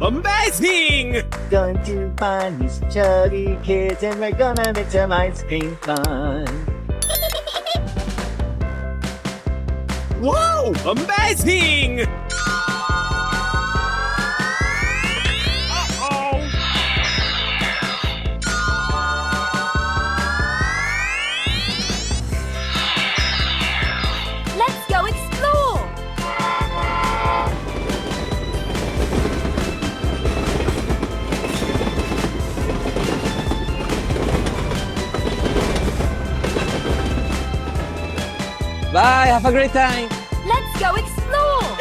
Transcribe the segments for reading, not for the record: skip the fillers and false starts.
Amazing! Going to find these chubby kids and we're gonna make some ice cream fun. Whoa! Amazing! Let's go explore! Bye, have a great time! Let's go explore!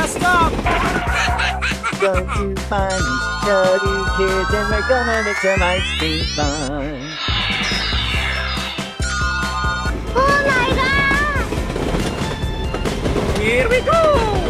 Stop! Going to find these chubby kids and we're gonna make some ice cream fun. Oh my god! Here we go!